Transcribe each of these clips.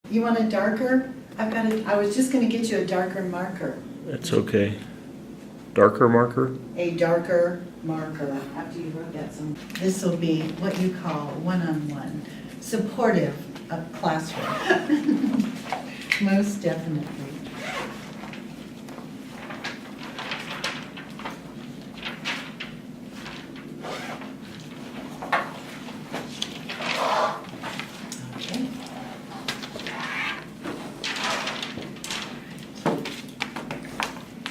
You want a darker? I was just gonna get you a darker marker. That's okay. Darker marker? A darker marker after you wrote that some. This will be what you call one-on-one, supportive of classroom. Most definitely. Okay.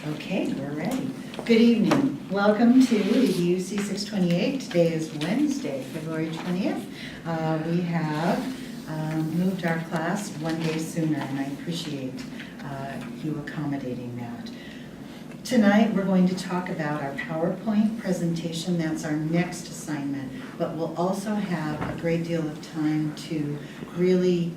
Okay, we're ready. Good evening. Welcome to EDUC 628. Today is Wednesday, February 20th. We have moved our class one day sooner, and I appreciate you accommodating that. Tonight, we're going to talk about our PowerPoint presentation. That's our next assignment, but we'll also have a great deal of time to really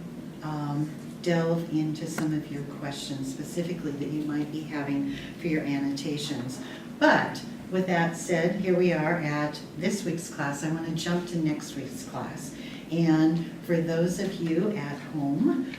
delve into some of your questions specifically that you might be having for your annotations. But with that said, here we are at this week's class. I want to jump to next week's class. And for those of you at home,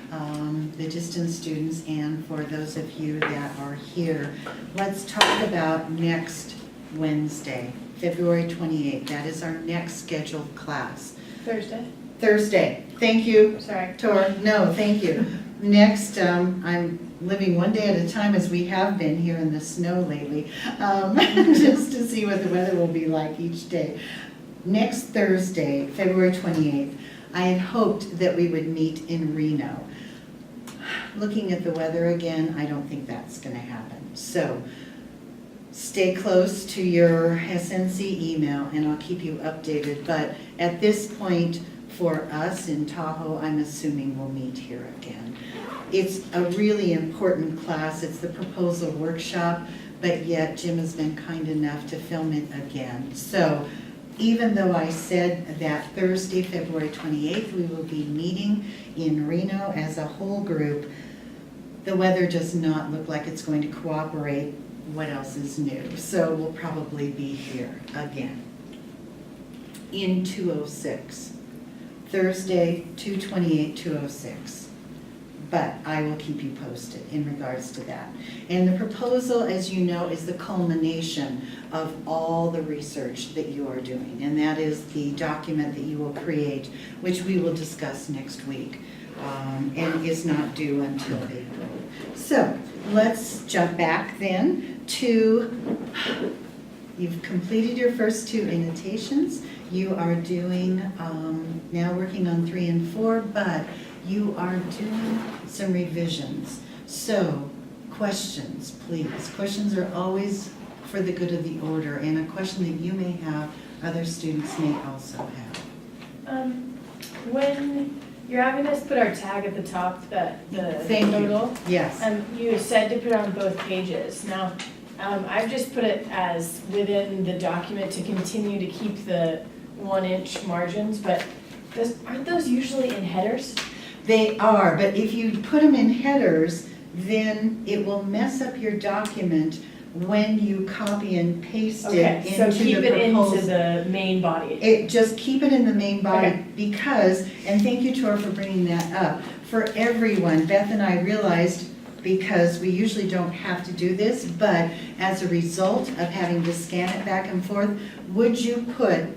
the distance students, and for those of you that are here, let's talk about next Wednesday, February 28th. That is our next scheduled class. Thursday. Thank you. Sorry. Tor. No, thank you. Next, I'm living one day at a time as we have been here in the snow lately, just to see what the weather will be like each day. Next Thursday, February 28th, I had hoped that we would meet in Reno. Looking at the weather again, I don't think that's going to happen. So stay close to your SNC email and I'll keep you updated. But at this point, for us in Tahoe, I'm assuming we'll meet here again. It's a really important class. It's the proposal workshop, but yet Jim has been kind enough to film it again. So even though I said that Thursday, February 28th, we will be meeting in Reno as a whole group, the weather does not look like it's going to cooperate. What else is new? So we'll probably be here again in 206. Thursday, 2/28/206. But I will keep you posted in regards to that. And the proposal, as you know, is the culmination of all the research that you are doing. And that is the document that you will create, which we will discuss next week, and is not due until April. So let's jump back then to, you've completed your first two annotations. You are doing, now working on 3 and 4, but you are doing some revisions. So, questions, please. Questions are always for the good of the order, and a question that you may have, other students may also have. When you're having us put our tag at the top, the Thank total, you. Yes. you said to put it on both pages. Now, I've just put it as within the document to continue to keep the 1-inch margins, but aren't those usually in headers? They are, but if you put them in headers, then it will mess up your document when you copy and paste it Okay, into so keep the it proposal. into the main body. Just keep it in the main body Okay. because, and thank you, Tor, for bringing that up. For everyone, Beth and I realized, because we usually don't have to do this, but as a result of having to scan it back and forth, would you put,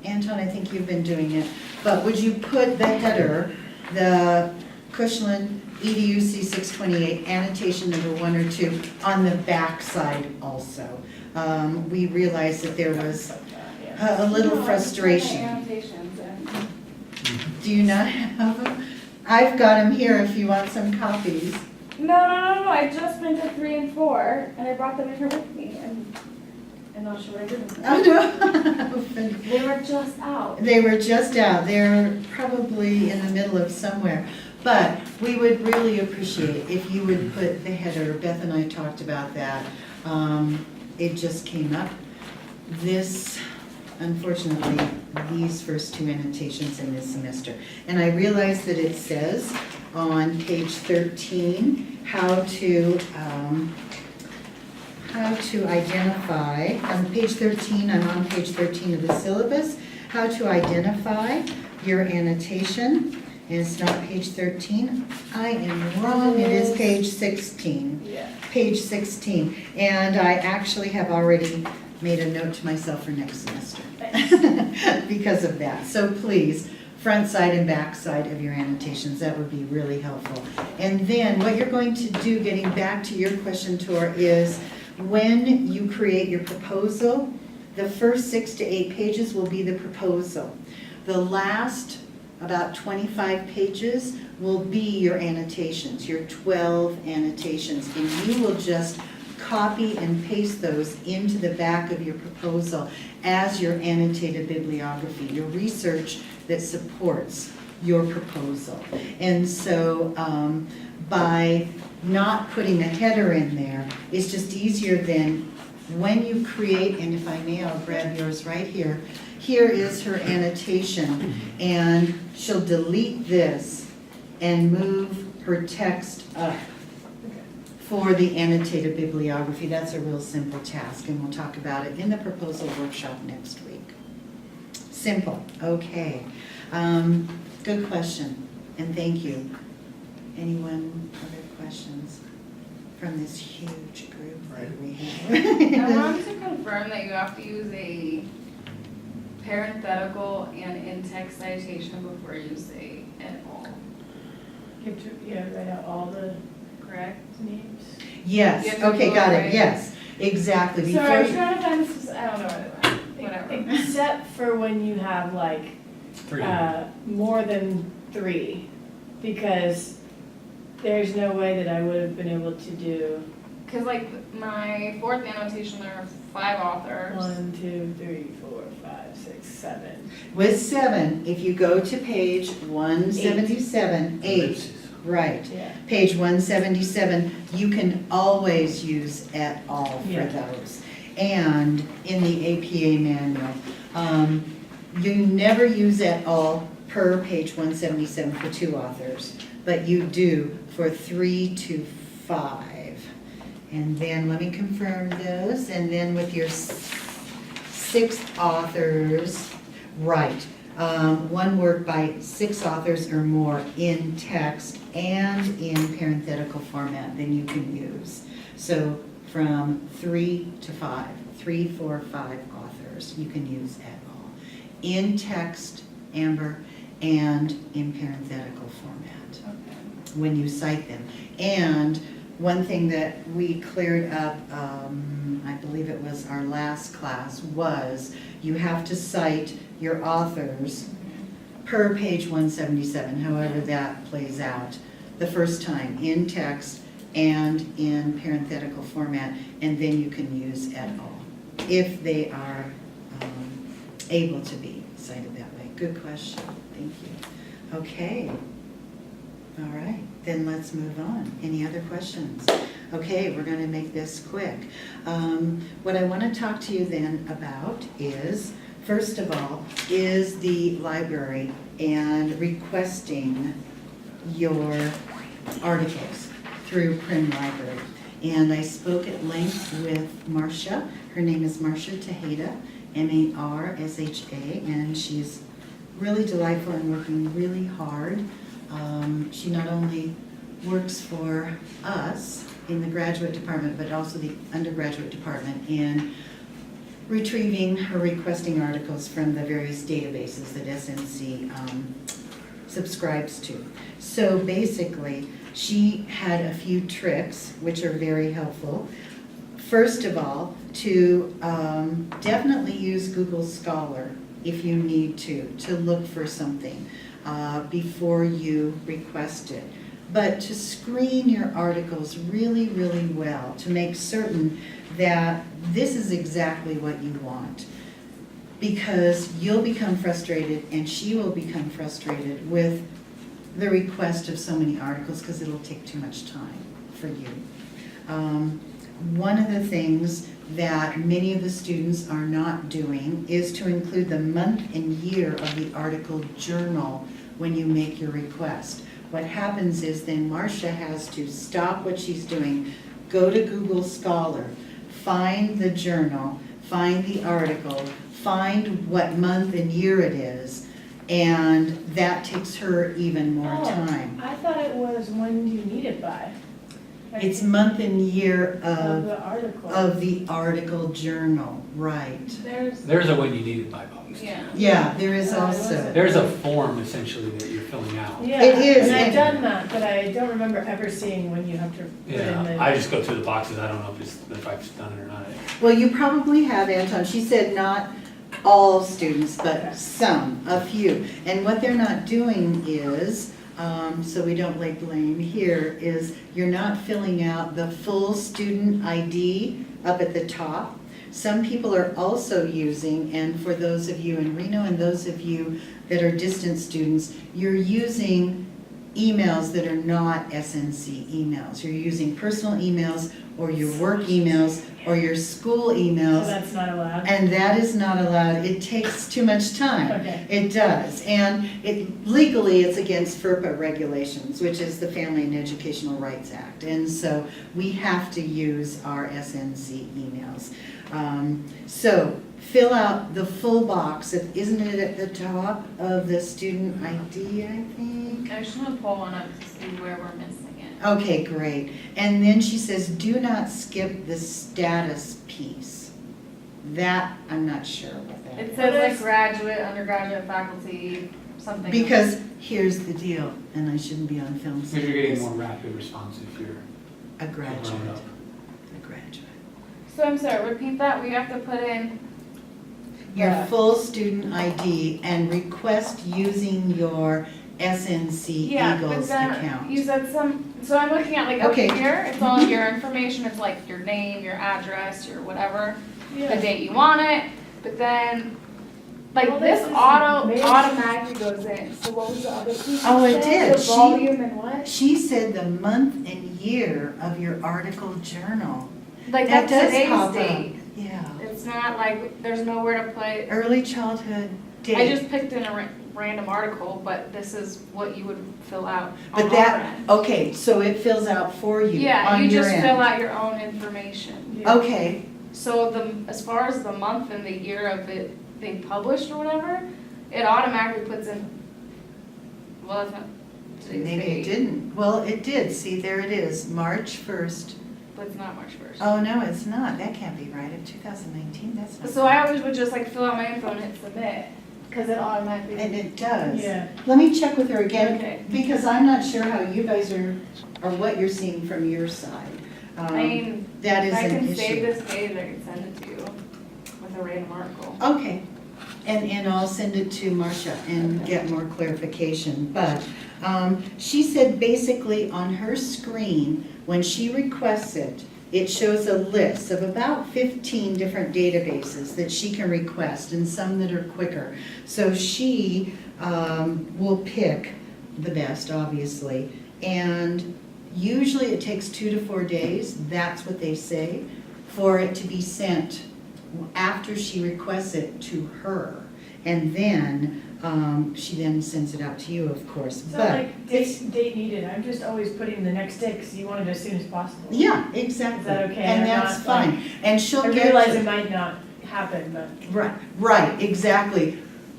Anton, I think you've been doing it, but would you put the header, the Cushland EDUC 628 annotation number 1 or 2 on the back side also? We realized that there was a little frustration. Do you not have them? I've got them here if you want some copies. No, I just went to 3 and 4, and I brought them in here with me, and I'll show what I did with them. Oh, no. They were just out. They were just out. They're probably in the middle of somewhere. But we would really appreciate if you would put the header. Beth and I talked about that. It just came up. This, unfortunately, these first two annotations in this semester. And I realize that it says on page 13 how to identify, on page 13, I'm on page 13 of the syllabus, how to identify your annotation. It's not page 13. I am wrong. It is page 16. Yeah. Page 16. And I actually have already made a note to myself for next semester because of that. So please, front side and back side of your annotations, that would be really helpful. And then what you're going to do, getting back to your question, Tor, is when you create your proposal, the first 6 to 8 pages will be the proposal. The last about 25 pages will be your annotations, your 12 annotations, and you will just copy and paste those into the back of your proposal as your annotated bibliography, your research that supports your proposal. And so by not putting a header in there, it's just easier than when you create, and if I may, I'll grab yours right here. Here is her annotation, and she'll delete this and move her text up for the annotated bibliography. That's a real simple task, and we'll talk about it in the proposal workshop next week. Simple, okay. Good question, and thank you. Anyone other questions from this huge group that we have? I wanted to confirm that you have to use a parenthetical and in-text citation before you say et al. You have to, yeah, write out all the Correct? names. Yes, You have to okay, go got it, right. yes, exactly. Sorry, I was Before you- trying to find this, I don't know where they went. Whatever. Except for when you have like, more than 3, because there's no way that I would have been able to do Cause like my fourth annotation, there are 5 authors. 1, 2, 3, 4, 5, 6, 7. With 7, if you go to page 177, 8, right, Yeah. page 177, you can always use et al. For Yeah. those. And in the APA manual, you never use et al. Per page 177 for 2 authors, but you do for 3 to 5. And then let me confirm those, and then with your 6 authors, right. One work by 6 authors or more in text and in parenthetical format, then you can use. So from 3 to 5, 3, 4, 5 authors, you can use et al. In text, Amber, and in parenthetical format Okay. when you cite them. And one thing that we cleared up, I believe it was our last class, was you have to cite your authors per page 177, however that plays out, the first time in text and in parenthetical format, and then you can use et al. If they are able to be cited that way. Good question, thank you. Okay. All right, then let's move on. Any other questions? Okay, we're going to make this quick. What I want to talk to you then about is, first of all, is the library and requesting your articles through Prim Library. And I spoke at length with Marcia. Her name is Marcia Tejeda, M-A-R-S-H-A, and she's really delightful and working really hard. She not only works for us in the graduate department, but also the undergraduate department in retrieving or requesting articles from the various databases that SNC subscribes to. So basically, she had a few tricks, which are very helpful. First of all, to definitely use Google Scholar if you need to look for something before you request it. But to screen your articles really, really well, to make certain that this is exactly what you want. Because you'll become frustrated and she will become frustrated with the request of so many articles because it'll take too much time for you. One of the things that many of the students are not doing is to include the month and year of the article journal when you make your request. What happens is then Marcia has to stop what she's doing, go to Google Scholar, find the journal, find the article, find what month and year it is, And that takes her even more Oh. time. I thought it was when you need it by. Like, It's month and year of the article. of the article journal, right. There's a when you need it by policy. Yeah. Yeah, there is Oh, also. was it? There's a form essentially that you're filling out. Yeah, It is, and I've and- done that, but I don't remember ever seeing when you have to put in Yeah, the. I just go through the boxes, I don't know if I've done it or not. Well, you probably have, Anton. She said not all students, Okay. but some, a few. And what they're not doing is, so we don't lay blame here, is you're not filling out the full student ID up at the top. Some people are also using, and for those of you in Reno and those of you that are distant students, you're using emails that are not SNC emails. You're using personal emails or your work emails or your school So emails, that's not allowed? and that is not allowed. It takes too much time. Okay. It does, and legally, it's against FERPA regulations, which is the Family and Educational Rights Act, and so we have to use our SNC emails. So fill out the full box, isn't it at the top of the student ID, I think? I just want to pull one up to see where we're missing it. Okay, great. And then she says, do not skip the status piece. That, I'm not sure what that It is. says like graduate, undergraduate, faculty, something. Because here's the deal, and I shouldn't be on film. If saying you're getting this. more rapid response if you're A grown graduate, up. a graduate. So I'm sorry, repeat that. We have to put in. Your Yeah. full student ID and request using your SNC Yeah, but Eagles then account. you said so I'm looking at like up Okay. here, it's all your information, it's like your name, your address, your whatever, the Yeah. date you want it, but then, like Well, this this is auto, made- automatically goes in, so what was the other piece? Oh, you it said? did. The She- volume and what? She said the month and year of your article journal. Like That that's does pop today's up. date, Yeah. it's not like, there's nowhere to put, Early childhood date. I just picked in a random article, but this is what you would fill out on But our that, end. okay, so it fills out for you Yeah, on you your just end. fill out your own information. Yeah. Okay, So as far as the month and the year of it being published or whatever, it automatically puts in, well, that's not today's maybe it date, didn't. Well, it did. See, there it is, March 1st. but it's not March 1st. Oh, no, it's not. That can't be right. In 2019, that's not. So I always would just like fill out my info and hit submit, because it automatically. And it does. Yeah. Let me check with her again, Okay. because I'm not sure how you guys are, or what you're seeing from your side. I mean, That is if I an can save issue. this page, I can send it to you with a random article. Okay, and I'll send it to Marcia and get more clarification. But she said basically on her screen, when she requests it, it shows a list of about 15 different databases that she can request and some that are quicker. So she will pick the best, obviously, and usually it takes 2 to 4 days, that's what they say, for it to be sent after she requests it to her. And then, she then sends it out to you, of course, So but like it's, date needed, I'm just always putting the next day because you want it as soon as possible. yeah, exactly. Is that okay? And I'm that's not, like- fine. And she'll I get realize to- it might not happen, but. Right, exactly.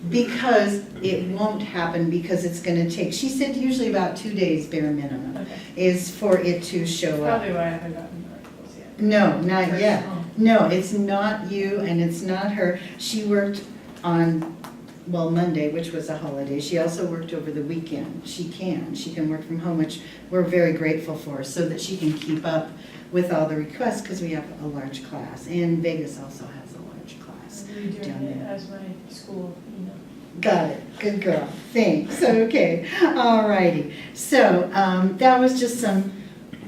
Because it won't happen because it's gonna take, she said usually about 2 days bare minimum Okay. is for it to show up. Probably why I haven't gotten the articles yet. No, not yet. Personal. No, it's not you and it's not her. She worked on, well, Monday, which was a holiday. She also worked over the weekend. She can work from home, which we're very grateful for, so that she can keep up with all the requests because we have a large class. And Vegas also has a large class. I'm redoing Down it there. as my school email. Got it, good girl, thanks, okay, all righty. So, that was just some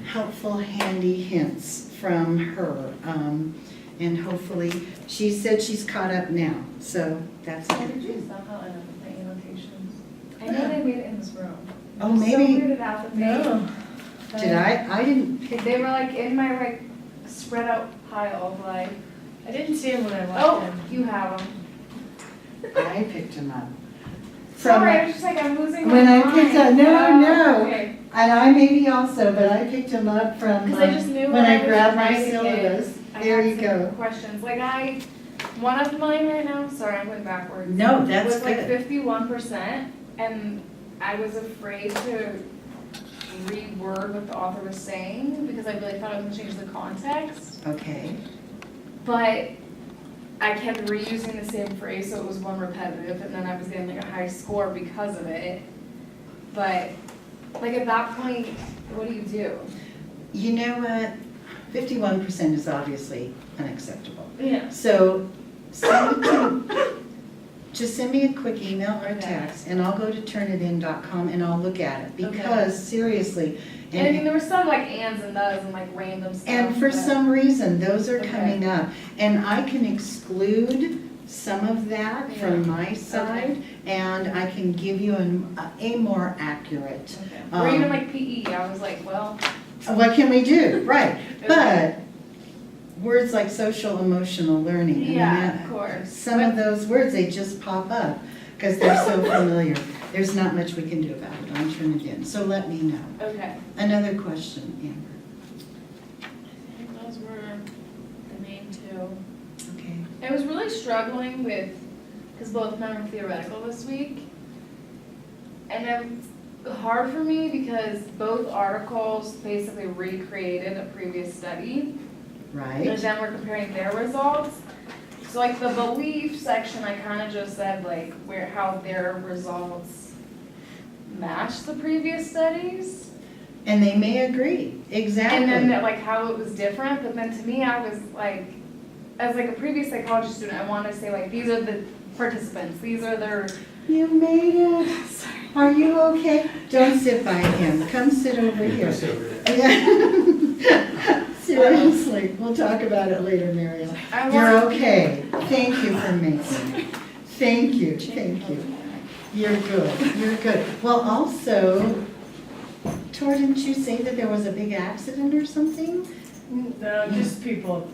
helpful, handy hints from her. And hopefully, she said she's caught up now, so that's a How good did you thing. somehow end up with my annotations? I know they made it in this room. Oh, I'm maybe- So weirded out that No. Did I didn't pick, They were like in my like spread out pile of like, I didn't see him when I walked oh, in. you have them. I picked him up. Sorry, I was just like, I'm losing my When I mind. picked up- no, Oh, no. Okay. And I maybe also, but I picked him up from, Because I just knew when I was grabbed my writing it, syllabus. I There had you some go. questions, like one of mine right now, sorry, I'm going backwards. No, that's was like good. 51%, and I was afraid to reword what the author was saying because I really thought it was gonna change the context. Okay, But I kept reusing the same phrase, so it was one repetitive, and then I was getting like a high score because of it. But like at that point, what do you do? you know what? 51% is obviously unacceptable. Yeah. So just send me a quick email or a text, and I'll go to turnitin.com and I'll look at it, because seriously. And I mean, there were some like ands and thus and like random stuff. And for but- some reason, those are Okay. coming up. And I can exclude some of that from my side, and I can give you a more accurate. Okay. Or even like PE, I was like, well. What can we do? Right, Okay. but words like social emotional learning. I mean, Yeah, of course. Some of those words, they just pop up because they're so familiar. There's not much we can do about it on Turnitin, so let me know. Okay. Another question, Amber. I think those were the main two. Okay. I was really struggling with, because both of them were theoretical this week. And it's hard for me because both articles basically recreated a previous study. And Right, then we're comparing their results. So like the belief section, I kind of just said like how their results match the previous studies. and they may agree, exactly. And then that, like how it was different, but then to me, I was like, as like a previous psychology student, I wanted to say like, these are the participants, these are their. You made it. Are you okay? Don't sit by him. Come sit over here. Let's sit over there. Yeah. Seriously, we'll talk about it later, Mariel. You're okay. Thank you for making it. Thank you, thank you. You're good, you're good. Well, also, Tor, didn't you say that there was a big accident or something? No, just people,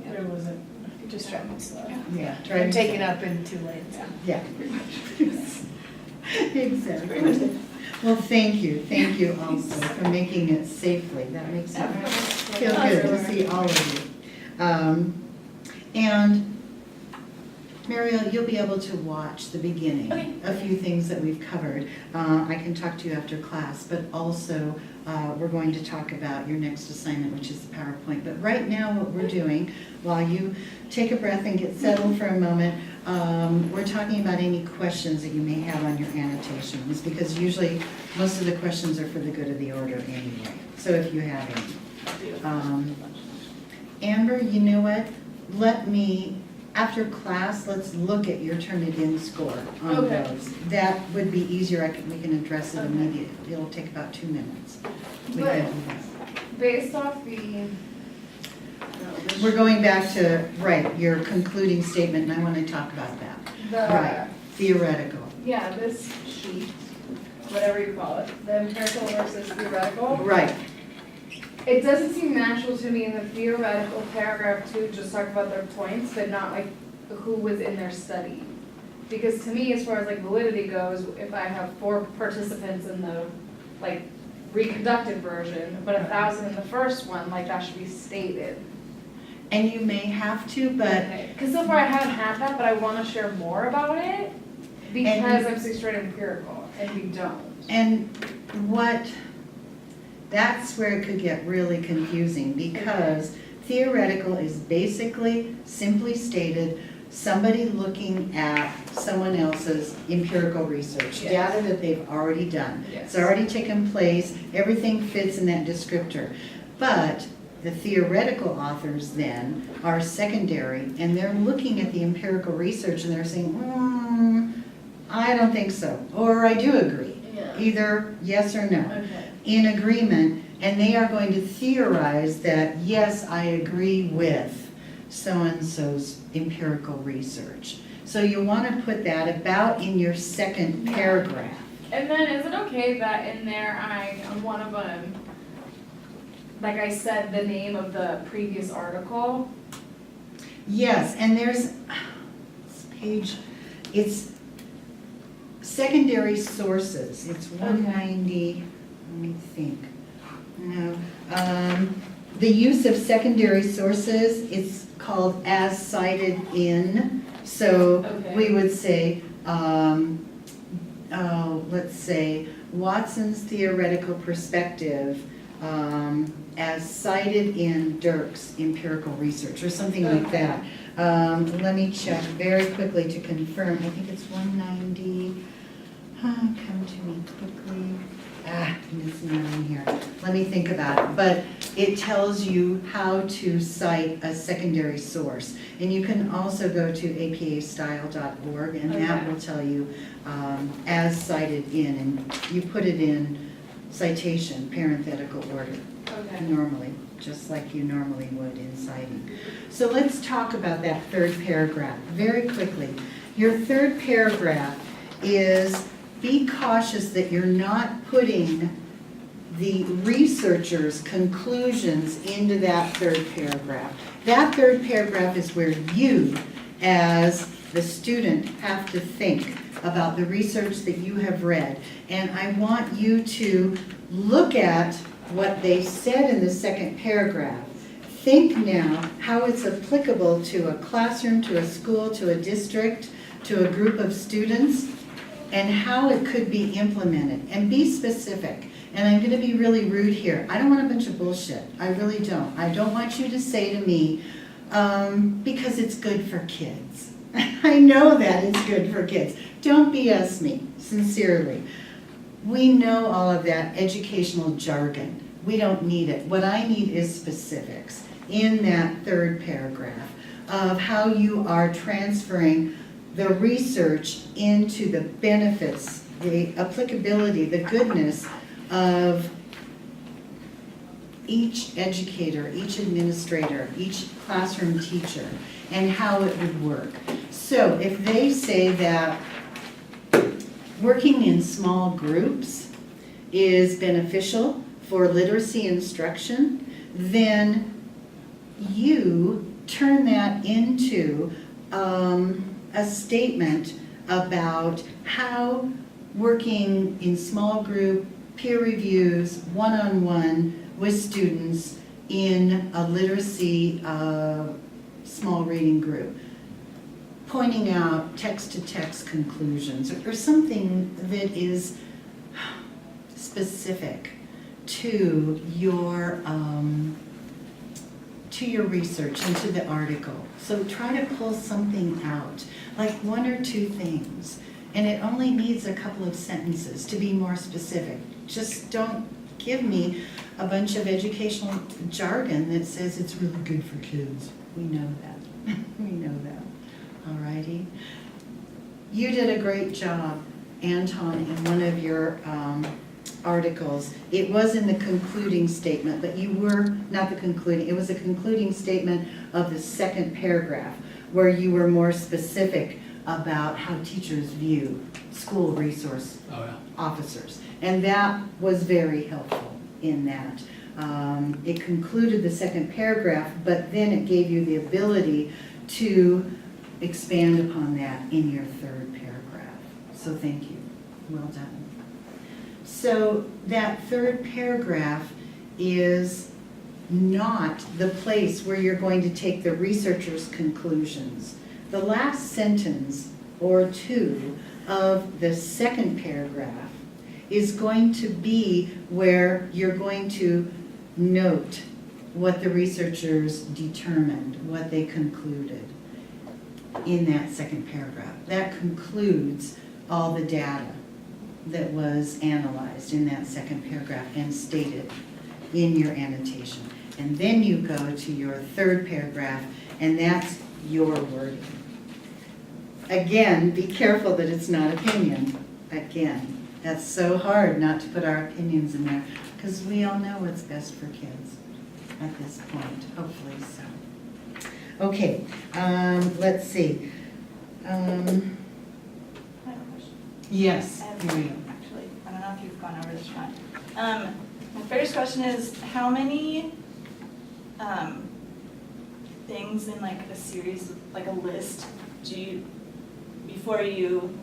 there wasn't, just driving slow. Yeah. And taken up in 2 lanes. Yeah. Exactly. Well, thank you also for making it safely. That makes me feel good to see all of you. And Mariel, you'll be able to watch the beginning, Okay. a few things that we've covered. I can talk to you after class, but also we're going to talk about your next assignment, which is the PowerPoint. But right now, what we're doing, while you take a breath and get settled for a moment, we're talking about any questions that you may have on your annotations, because usually most of the questions are for the good of the order anyway. So if you have any. Amber, you know what? Let me, after class, let's look at your Turnitin score on Okay. those. That would be easier. We can address it Okay. immediately. It'll take about 2 minutes. We But- can do that. Based off the. We're going back to, right, your concluding statement, and I want to talk about that. Right, theoretical. Yeah, this sheet, whatever you call it, the empirical versus theoretical. Right, It doesn't seem natural to me in the theoretical paragraph to just talk about their points, but not like who was in their study. Because to me, as far as like validity goes, if I have 4 participants in the like reconducted version, but 1,000 in the first one, like that should be stated. and you may have to, but Because so far I haven't had that, but I want to share more about it because I'm so straight empirical and we don't. And that's where it could get really confusing, because theoretical is basically, simply stated, somebody looking at someone else's empirical research, Yes. data that they've already done. Yes. It's already taken place, everything fits in that descriptor. But the theoretical authors then are secondary, and they're looking at the empirical research and they're saying, I don't think so, or I do agree. Yeah. Either yes or no, Okay. in agreement, and they are going to theorize that, yes, I agree with so-and-so's empirical research. So you want to put that about in your second paragraph. And then is it okay that in there on one of them, like I said, the name of the previous article? Yes, and there's this page, it's secondary sources, it's 190, let me think. No, The use of secondary sources is called as cited in. So Okay. we would say, let's say, Watson's theoretical perspective as cited in Dirk's empirical research, or something like Okay. that. Let me check very quickly to confirm. I think it's 190. Come to me quickly. It's not in here. Let me think about it. But it tells you how to cite a secondary source. And you can also go to apastyle.org, and that Okay. will tell you as cited in, and you put it in citation, parenthetical order, Okay. normally, just like you normally would in citing. So let's talk about that third paragraph very quickly. Your third paragraph is, be cautious that you're not putting the researcher's conclusions into that third paragraph. That third paragraph is where you, as the student, have to think about the research that you have read. And I want you to look at what they said in the second paragraph. Think now how it's applicable to a classroom, to a school, to a district, to a group of students, and how it could be implemented. And be specific. And I'm going to be really rude here. I don't want a bunch of bullshit. I really don't. I don't want you to say to me, because it's good for kids. I know that it's good for kids. Don't BS me, sincerely. We know all of that educational jargon. We don't need it. What I need is specifics in that third paragraph of how you are transferring the research into the benefits, the applicability, the goodness of each educator, each administrator, each classroom teacher, and how it would work. So if they say that working in small groups is beneficial for literacy instruction, then you turn that into a statement about how working in small group, peer reviews, one-on-one with students in a literacy small reading group, pointing out text-to-text conclusions, or something that is specific to your research and to the article. So try to pull something out, like one or two things, and it only needs a couple of sentences to be more specific. Just don't give me a bunch of educational jargon that says it's really good for kids. We know that. We know that. All righty. You did a great job, Anton, in one of your articles. It was in the concluding statement, but you were not the concluding, it was a concluding statement of the second paragraph where you were more specific about how teachers view school resource Oh, yeah. officers. And that was very helpful in that. It concluded the second paragraph, but then it gave you the ability to expand upon that in your third paragraph. So thank you. Well done. So that third paragraph is not the place where you're going to take the researcher's conclusions. The last sentence or two of the second paragraph is going to be where you're going to note what the researchers determined, what they concluded in that second paragraph. That concludes all the data that was analyzed in that second paragraph and stated in your annotation. And then you go to your third paragraph, and that's your wording. Again, be careful that it's not opinion. Again, that's so hard not to put our opinions in there, because we all know what's best for kids at this point, hopefully so. Okay, let's see. I have a question. Yes, I have here we go. actually, I don't know if you've gone over this one. My first question is, how many things in like a series, like a list, do you, before you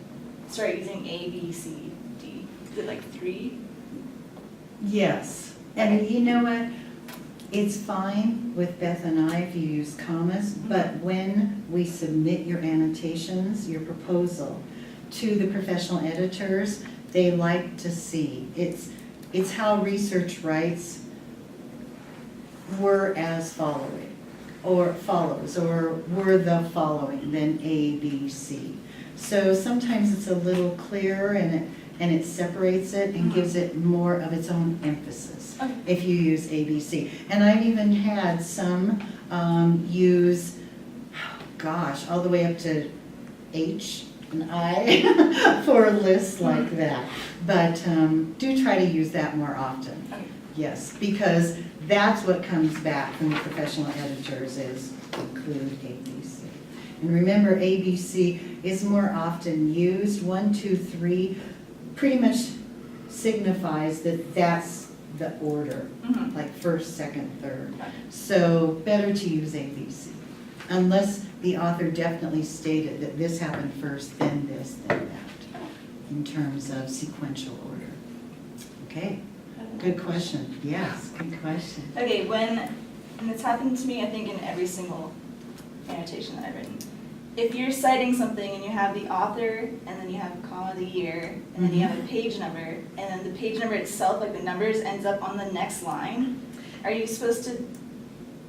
start using A, B, C, D? Is it like 3? Yes, and you know what? It's fine with Beth and I if you use commas, but when we submit your annotations, your proposal to the professional editors, they like to see. It's how research writes were as following, or follows, or were the following, then A, B, C. So sometimes it's a little clearer and it separates it and gives it more of its own emphasis Okay. if you use A, B, C. And I've even had some use, gosh, all the way up to H and I for lists like that. But do try to use that more often. Okay. Yes, because that's what comes back from the professional editors is include ABC. And remember, ABC is more often used. 1, 2, 3 pretty much signifies that that's the order, Mhm. like first, second, third. Okay. So better to use ABC, unless the author definitely stated that this happened first, then this, then that, in terms of sequential order. Okay, good question. Yes, good question. Okay, and it's happened to me, I think, in every single annotation that I've written. If you're citing something and you have the author, and then you have a comma, the year, and then you have a page number, and then the page number itself, like the numbers, ends up on the next line, are you supposed to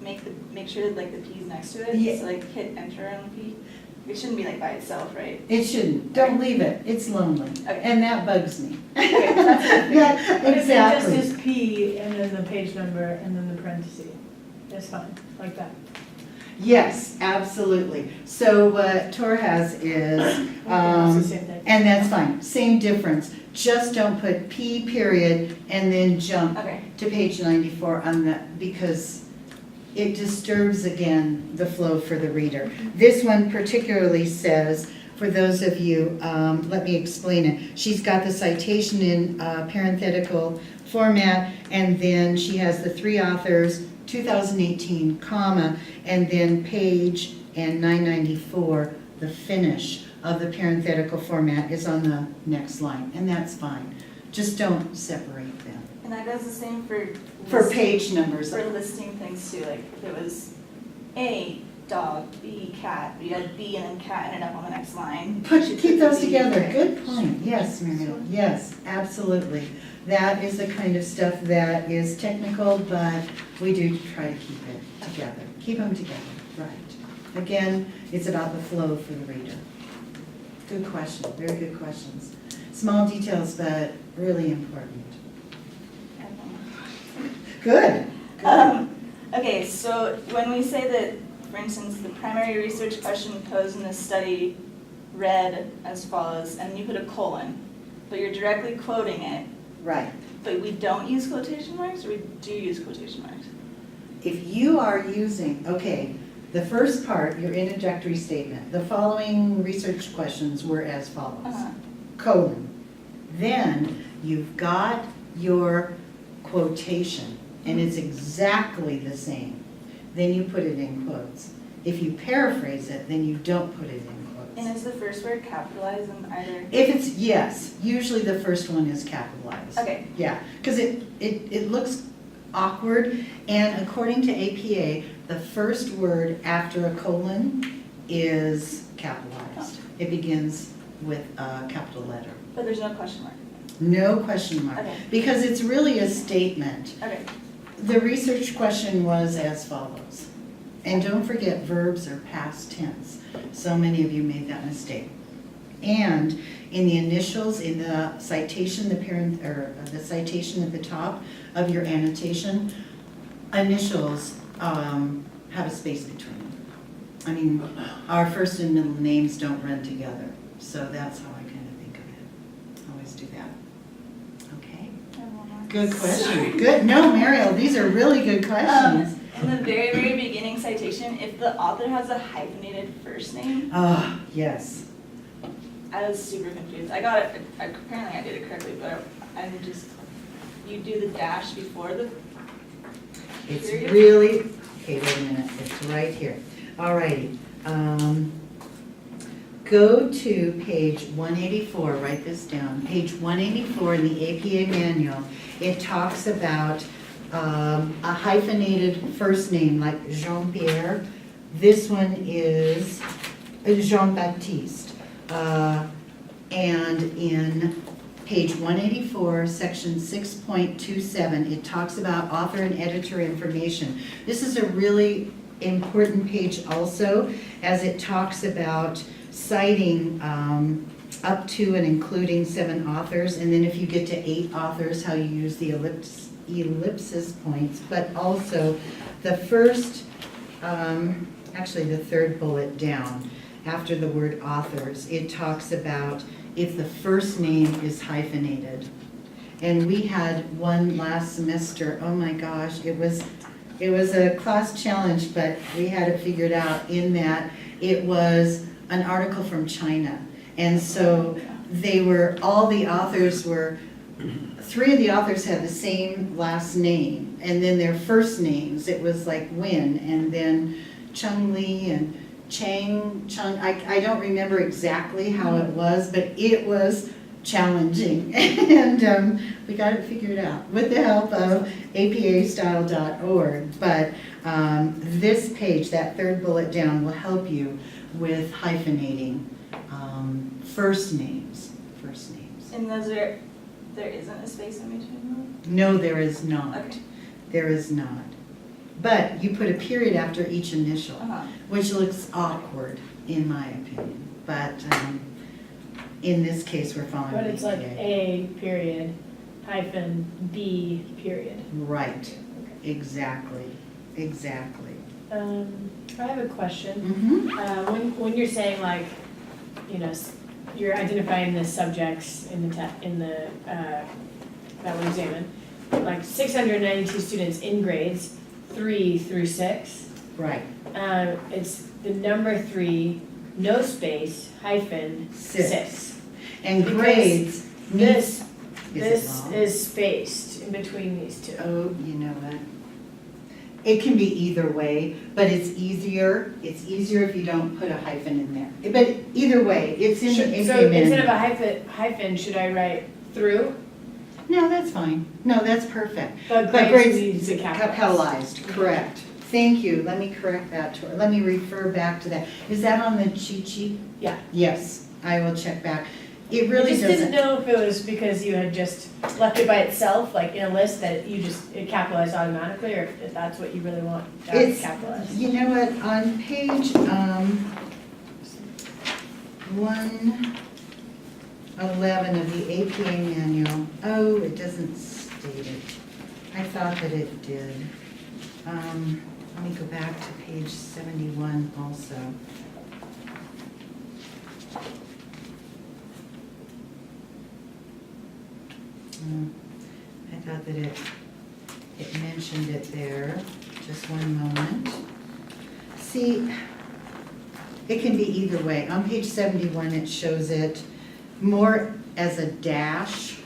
make sure that like the P's next to it? Yeah. So like hit enter on the P? It shouldn't be like by itself, right? It shouldn't. Don't leave it. It's lonely. Okay. And that bugs me. Okay, that's Yeah, But if it just exactly. is P and then the page number and then the parentheses, that's fine, like that. Yes, absolutely. So what Tor has is, It's the same thing. and that's fine, same difference. Just don't put P period and then jump Okay. to page 94 on that, because it disturbs again the flow for the reader. This one particularly says, for those of you, let me explain it. She's got the citation in parenthetical format, and then she has the 3 authors, 2018, comma, and then page and 994, the finish of the parenthetical format is on the next line, and that's fine. Just don't separate them. And that does the same for Page numbers. for listing things too, like if it was A, dog, B, cat, but you had B and then cat ended up on the next line. you should Keep put those the B. together, Okay. good point, yes, Muriel, yes, absolutely. That is the kind of stuff that is technical, but we do try to keep it together, keep them together, right. Again, it's about the flow for the reader. Good question, very good questions. Small details, but really important. Good, good. Okay, so when we say that, for instance, the primary research question posed in this study read as follows, and you put a colon, but you're directly quoting it, Right. but we don't use quotation marks, or we do use quotation marks? If you are using, okay, the first part, your introductory statement, the following research questions were as follows, Uh-huh. colon. Then you've got your quotation, and it's exactly the same. Then you put it in quotes. If you paraphrase it, then you don't put it in And quotes. is the first word capitalized in either? If it's, yes, usually the first one is capitalized. Okay, Yeah, because it looks awkward, and according to APA, the first word after a colon is capitalized. It begins with a capital letter. but there's no question mark. No question mark, Okay, because it's really a statement. okay, The research question was as follows. And don't forget, verbs are past tense. So many of you made that mistake. And in the initials, in the citation, the citation at the top of your annotation, initials have a space between them. I mean, our first and middle names don't run together. So that's how I kind of think of it. Always do that. Okay? I have one more. Good question. Good. No, Mariel, these are really good questions. In the very, very beginning citation, if the author has a hyphenated first name, Ah, yes. I was super confused. I got it, apparently I did it correctly, but I'm just, you do the dash before the It's period? really, okay, wait a minute, it's right here. All righty. Go to page 184, write this down. Page 184 in the APA manual, it talks about a hyphenated first name like Jean-Pierre. This one is Jean-Baptiste. And in page 184, section 6.27, it talks about author and editor information. This is a really important page also, as it talks about citing up to and including 7 authors, and then if you get to 8 authors, how you use the ellipsis points, but also the first, actually the third bullet down, after the word authors, it talks about if the first name is hyphenated. And we had one last semester, oh my gosh, it was a class challenge, but we had it figured out in that it was an article from China. And so all the authors were, 3 of the authors had the same last name, and then their first names, it was like Win, and then Chung Li and Chung, I don't remember exactly how it was, but it was challenging. And we got it figured out with the help of apastyle.org. But this page, that third bullet down, will help you with hyphenating first names. And there isn't a space in between them? No, there is not. Okay. There is not. But you put a period after each initial, Uh-huh. which looks awkward, in my opinion. But in this case, we're following But it's like APA. A period hyphen B period. Right, exactly. I have a question. Mm-hmm. When you're saying like, you know, you're identifying the subjects in the that we examine, like 692 students in grades 3 through 6. Right, It's the number 3, no space, hyphen 6. and Because grades. This Is it long? is spaced in between these two. Oh, you know what? It can be either way, but it's easier if you don't put a hyphen in there. But either way, it's in the So APA instead of manual. a hyphen, should I write through? No, that's fine. No, that's perfect. But But grades grades needs to capitalize. capitalized, correct. Thank you. Let me correct that. Let me refer back to that. Is that on the cheat sheet? Yeah. Yes, I will check back. It really I just didn't doesn't. know if it was because you had just left it by itself, like in a list, that it capitalized automatically, or if that's what you really want to have It's, capitalized. you know what, on page 111 of the APA manual, oh, it doesn't state it. I thought that it did. Let me go back to page 71 also. I thought that it mentioned it there. Just one moment. See, it can be either way. On page 71, it shows it more as a dash,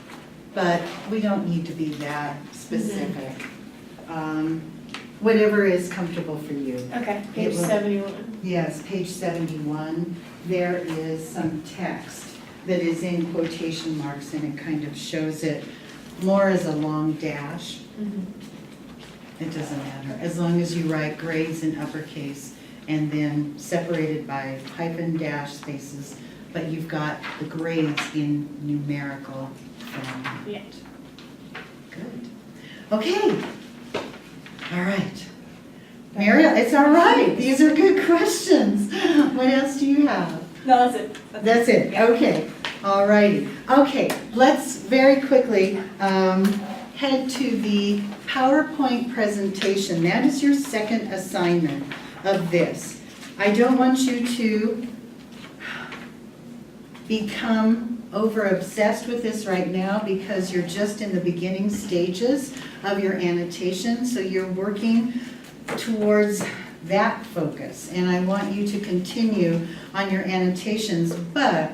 but we don't need to be that specific. Whatever is comfortable for you. Okay, page It will- 71. Yes, page 71, there is some text that is in quotation marks, and it kind of shows it more as a long dash. It doesn't matter, as long as you write grades in uppercase and then separated by hyphen dash spaces, but you've got the grades in numerical form. Yeah. Good. Okay. All right. Mariel, it's all right. These are good questions. What else do you have? No, that's it. That's it, okay, all righty. Okay, let's very quickly head to the PowerPoint presentation. That is your second assignment of this. I don't want you to become over obsessed with this right now because you're just in the beginning stages of your annotation, so you're working towards that focus, and I want you to continue on your annotations, but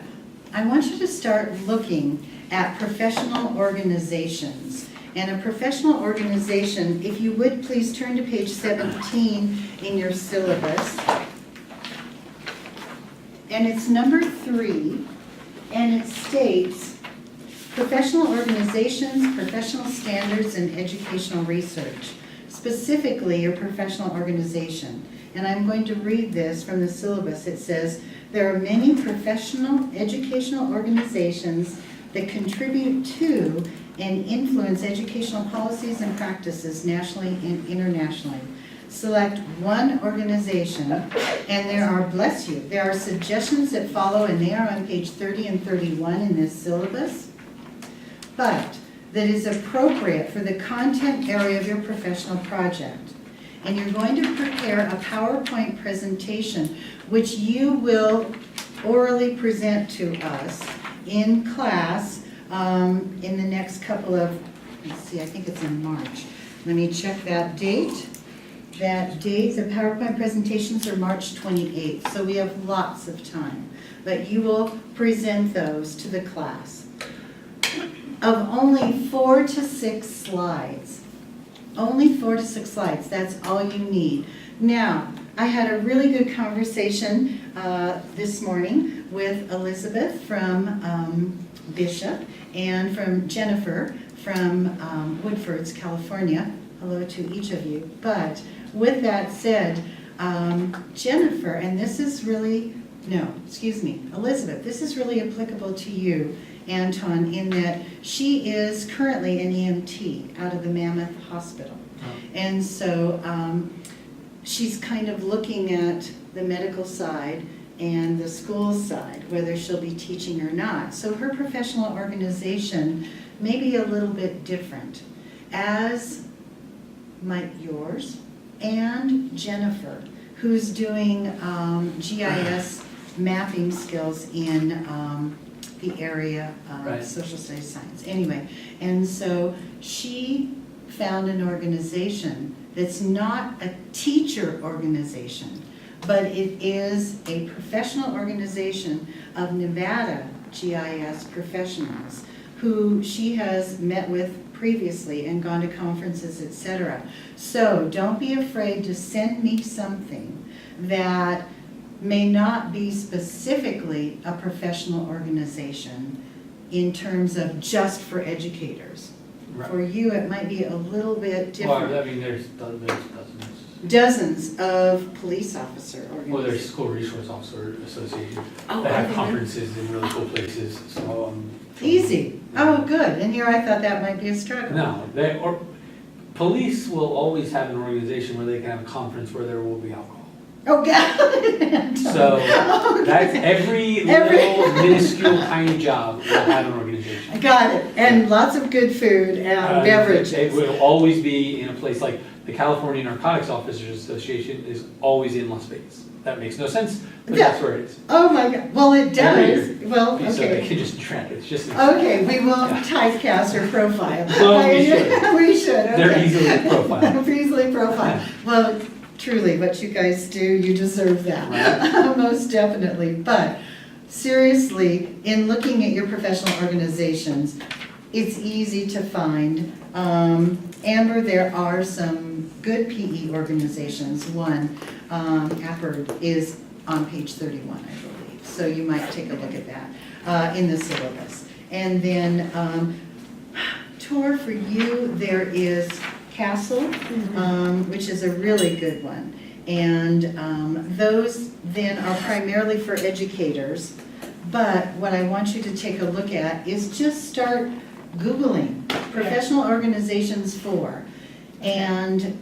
I want you to start looking at professional organizations. And a professional organization, if you would please turn to page 17 in your syllabus. And it's number 3, and it states, professional organizations, professional standards, and educational research. Specifically, your professional organization. And I'm going to read this from the syllabus. It says, there are many professional educational organizations that contribute to and influence educational policies and practices nationally and internationally. Select one organization, and there are, bless you, there are suggestions that follow, and they are on page 30 and 31 in this syllabus, but that is appropriate for the content area of your professional project. And you're going to prepare a PowerPoint presentation, which you will orally present to us in class in the next couple of, let's see, I think it's in March. Let me check that date. That date, the PowerPoint presentations are March 28th, so we have lots of time. But you will present those to the class. Of only 4 to 6 slides. Only 4 to 6 slides, that's all you need. Now, I had a really good conversation this morning with Elizabeth from Bishop and from Jennifer from Woodfords, California. Hello to each of you. But with that said, Jennifer, and this is really, no, excuse me, Elizabeth, this is really applicable to you, Anton, in that she is currently an EMT out of the Mammoth Hospital. And so she's kind of looking at the medical side and the school side, whether she'll be teaching or not. So her professional organization may be a little bit different, as might yours and Jennifer, who's doing GIS mapping skills in the area of Right. social studies science. Anyway, and so she found an organization that's not a teacher organization, but it is a professional organization of Nevada GIS professionals who she has met with previously and gone to conferences, etc. So don't be afraid to send me something that may not be specifically a professional organization in terms of just for educators. Right. For you, it might be a little bit different. Well, I mean, there's dozens. Dozens of police officer organizations. Well, there's School Resource Officer Association Oh, that are have they? conferences in really cool places, so. Easy. Oh, good. And here I thought that might be a struggle. No, or police will always have an organization where they can have a conference where there will be alcohol. Oh, God. So Okay. that's every little minuscule tiny job will have an organization. Got it. And lots of good food and beverages. It will always be in a place like the California Narcotics Officers Association is always in Las Vegas. That makes no sense, but Yeah. that's where it is. Oh, my God. Well, it does. Every Well, So they okay. can just track it, it's just. Okay, we will Yeah. typecast or profile. Well, we should. We should, okay. They're easily profiled. Easily profiled. Well, truly, what you guys do, you deserve that. Right. Most definitely. But seriously, in looking at your professional organizations, it's easy to find. Amber, there are some good PE organizations. One, APPERD, is on page 31, I believe. So you might take a look at that in the syllabus. And then Tor, for you, there is Castle, which is a really good one. And those then are primarily for educators. But what I want you to take a look at is just start Googling professional organizations for, and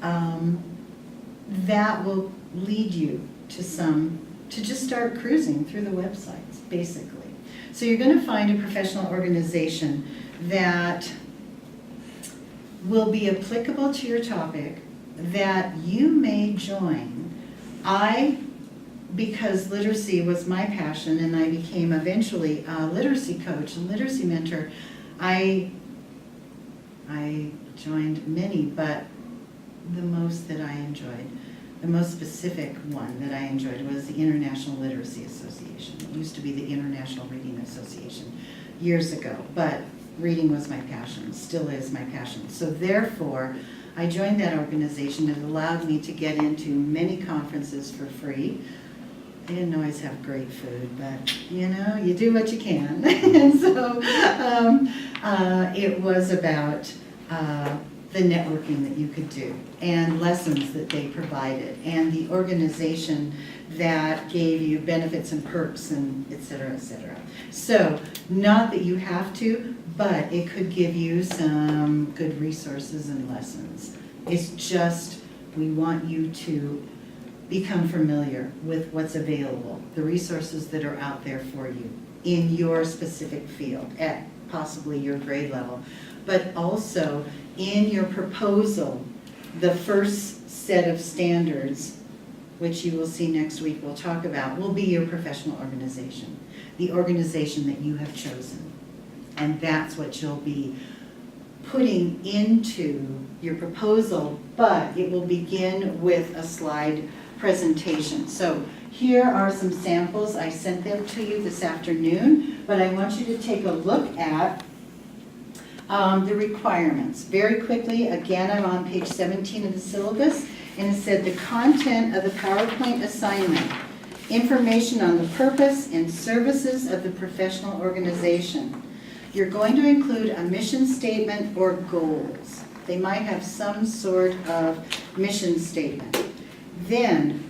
that will lead you to just start cruising through the websites, basically. So you're going to find a professional organization that will be applicable to your topic, that you may join. Because literacy was my passion and I became eventually a literacy coach and literacy mentor, I joined many, but the most that I enjoyed, the most specific one that I enjoyed was the International Literacy Association. It used to be the International Reading Association years ago, but reading was my passion, still is my passion. So therefore, I joined that organization. It allowed me to get into many conferences for free, They didn't always have great food, but, you know, you do what you can. And so it was about the networking that you could do and lessons that they provided and the organization that gave you benefits and perks and et cetera, et cetera. So not that you have to, but it could give you some good resources and lessons. It's just, we want you to become familiar with what's available, the resources that are out there for you in your specific field at possibly your grade level, but also in your proposal, the first set of standards, which you will see next week we'll talk about, will be your professional organization, the organization that you have chosen. And that's what you'll be putting into your proposal, but it will begin with a slide presentation. So here are some samples. I sent them to you this afternoon, but I want you to take a look at the requirements. Very quickly, again, I'm on page 17 of the syllabus, and it said the content of the PowerPoint assignment, information on the purpose and services of the professional organization. You're going to include a mission statement or goals. They might have some sort of mission statement. Then,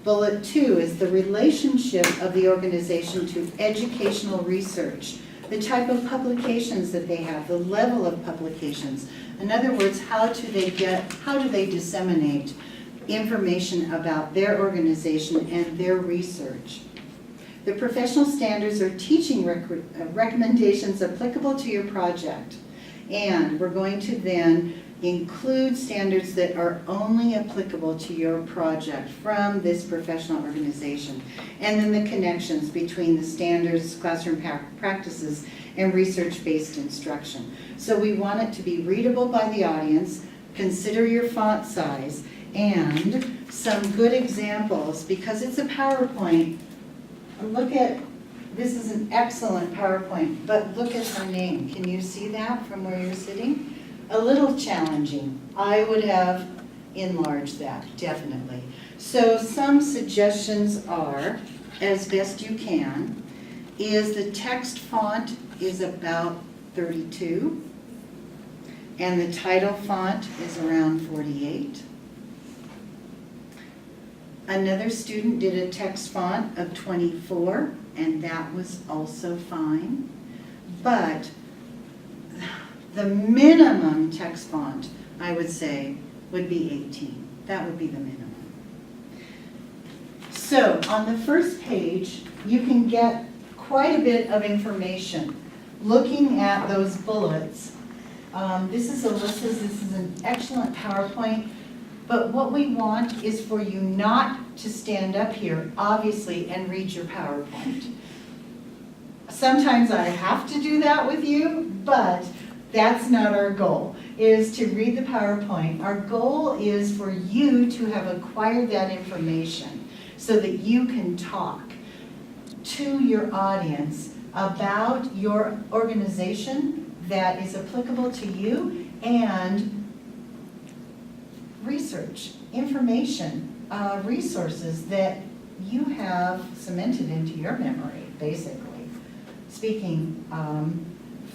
bullet 2 is the relationship of the organization to educational research, the type of publications that they have, the level of publications. In other words, how do they disseminate information about their organization and their research? The professional standards are teaching recommendations applicable to your project. And we're going to then include standards that are only applicable to your project from this professional organization. And then the connections between the standards, classroom practices, and research-based instruction. So we want it to be readable by the audience, consider your font size, and some good examples, because it's a PowerPoint. Look at, this is an excellent PowerPoint, but look at her name. Can you see that from where you're sitting? A little challenging. I would have enlarged that, definitely. So some suggestions are, as best you can, is the text font is about 32, and the title font is around 48. Another student did a text font of 24, and that was also fine. But the minimum text font, I would say, would be 18. That would be the minimum. So on the first page, you can get quite a bit of information. Looking at those bullets, this is Alyssa's, this is an excellent PowerPoint. But what we want is for you not to stand up here, obviously, and read your PowerPoint. Sometimes I have to do that with you, but that's not our goal, is to read the PowerPoint. Our goal is for you to have acquired that information so that you can talk to your audience about your organization that is applicable to you and research, information, resources that you have cemented into your memory, basically. Speaking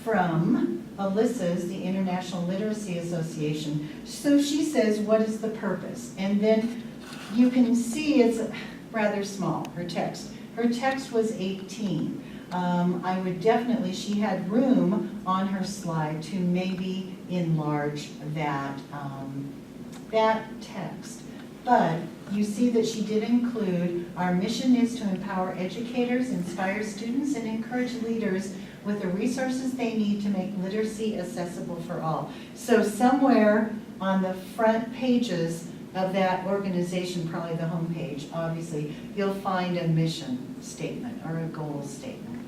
from Alyssa's, the International Literacy Association. So she says, what is the purpose? And then you can see it's rather small, her text. Her text was 18. I would definitely, she had room on her slide to maybe enlarge that, that text. But you see that she did include, our mission is to empower educators, inspire students, and encourage leaders with the resources they need to make literacy accessible for all. So somewhere on the front pages of that organization, probably the home page, obviously, you'll find a mission statement or a goal statement.